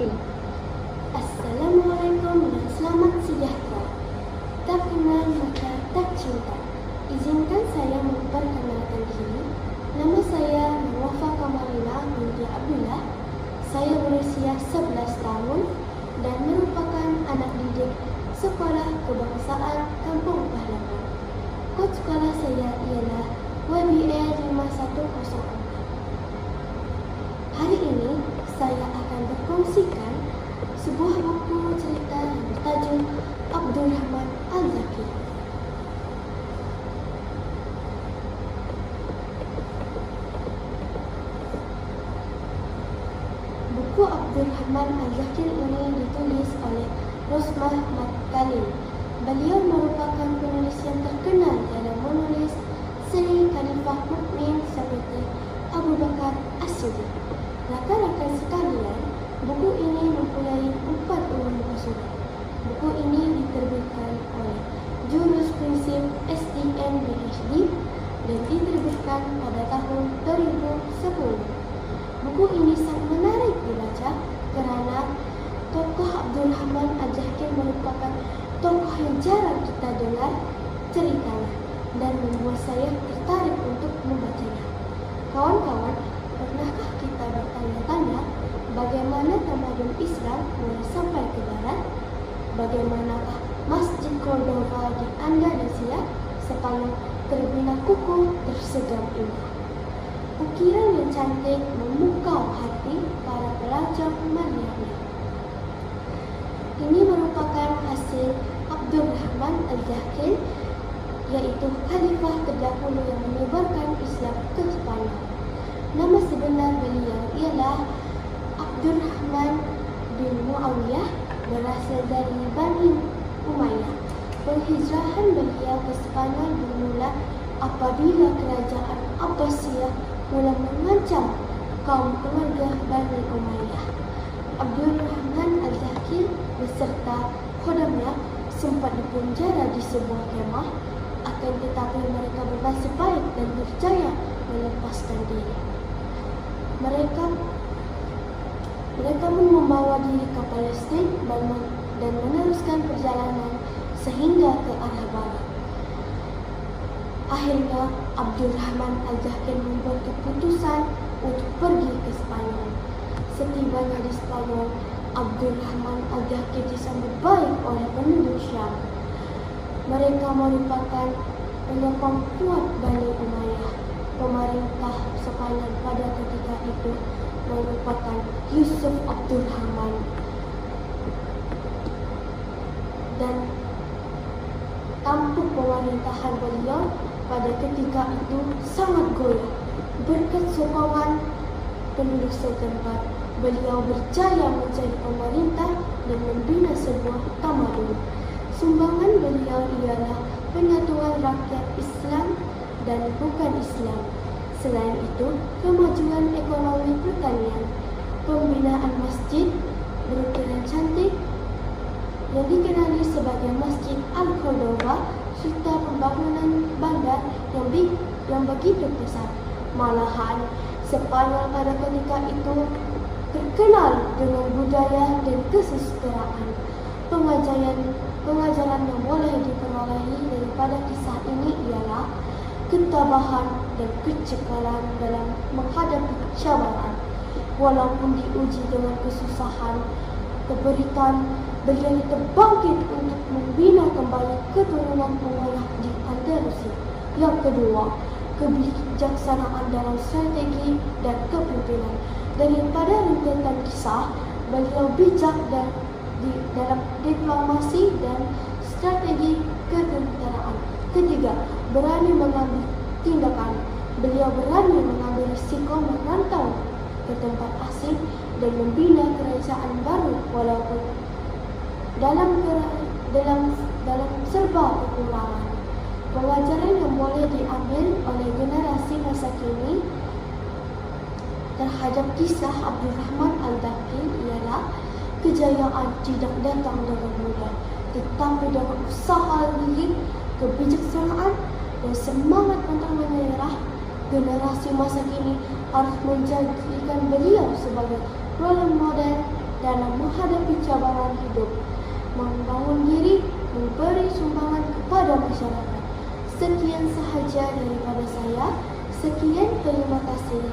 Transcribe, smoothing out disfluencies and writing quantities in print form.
Rajim. Assalamualaikum dan selamat sejahtera. Tak kenal maka tak cinta. Izinkan saya memperkenalkan diri. Nama saya Nurwafa Kamarina binti Abdullah. Saya berusia 11 tahun dan merupakan anak didik Sekolah Kebangsaan Kampung Pahlawan. Kod sekolah saya ialah WBA 5104. Hari ini saya akan berkongsikan sebuah buku cerita yang bertajuk Abdul Rahman Al-Zakir. Buku Abdul Rahman Al-Zakir ini ditulis oleh Rosmah Mat Khalil. Beliau merupakan penulis yang terkenal dalam menulis seri Khalifah Mukmin seperti Abu Bakar As-Siddiq. Rakan-rakan sekalian, buku ini mempunyai 4 muka surat. Buku ini diterbitkan oleh Jurus Prinsip STM PhD dan diterbitkan pada tahun 2010. Buku ini sangat menarik dibaca kerana tokoh Abdul Rahman Al-Zakir merupakan tokoh yang jarang kita dengar ceritanya dan membuat saya tertarik untuk membacanya. Kawan-kawan, pernahkah kita bertanya-tanya bagaimana tamadun Islam mulai sampai ke barat? Bagaimanakah Masjid Cordova di Andalusia sepanjang terbina kukuh tersegam indah? Ukiran yang cantik memukau hati para pelajar melihatnya. Ini merupakan hasil Abdul Rahman Al-Zakir, yaitu Khalifah ke-20 yang menyebarkan Islam ke Spanyol. Nama sebenar beliau ialah Abdul Rahman bin Muawiyah, berasal dari Bani Umayyah. Penghijrahan beliau ke Spanyol bermula apabila kerajaan Abbasiyah mula mengancam kaum keluarga Bani Umayyah. Abdul Rahman Al-Zakir beserta khodamnya sempat dipenjara di sebuah kemah, akan tetapi mereka bernasib baik dan berjaya melepaskan diri. Mereka pun membawa diri ke Palestin dan meneruskan perjalanan sehingga ke arah barat. Akhirnya Abdul Rahman Al-Zakir membuat keputusan untuk pergi ke Spanyol. Setibanya di Spanyol, Abdul Rahman Al-Zakir disambut baik oleh penduduk Syam. Mereka merupakan penyokong kuat Bani Umayyah. Pemerintah Spanyol pada ketika itu merupakan Yusuf Abdul Rahman, dan tampuk pemerintahan beliau pada ketika itu sangat goyah. Berkat sokongan penduduk setempat, beliau berjaya menjadi pemerintah dan membina sebuah tamadun. Sumbangan beliau ialah penyatuan rakyat Islam dan bukan Islam. Selain itu, kemajuan ekonomi pertanian, pembinaan masjid berukuran cantik yang dikenali sebagai Masjid Al-Cordova, serta pembangunan bandar yang begitu besar. Malahan, Spanyol pada ketika itu terkenal dengan budaya dan kesusilaan. Pengajaran yang boleh diperolehi daripada kisah ini ialah ketabahan dan kecekalan dalam menghadapi cabaran. Walaupun diuji dengan kesusahan, keberitaan, beliau terbangkit untuk membina kembali keturunan Umayyah di Andalusia. Yang kedua, kebijaksanaan dalam strategi dan kepemimpinan. Daripada rentetan kisah, beliau bijak dalam diplomasi dan strategi ketenteraan. Ketiga, berani mengambil tindakan. Beliau berani mengambil risiko merantau ke tempat asing dan membina kerajaan baru walaupun dalam serba kekurangan. Pengajaran yang boleh diambil oleh generasi masa kini terhadap kisah Abdul Rahman Al-Zakir ialah kejayaan tidak datang dengan mudah, tetapi dengan usaha lilit, kebijaksanaan dan semangat pantang menyerah. Generasi masa kini harus menjadikan beliau sebagai role model dalam menghadapi cabaran hidup, membangun diri, memberi sumbangan kepada masyarakat. Sekian sahaja daripada saya. Sekian, terima kasih.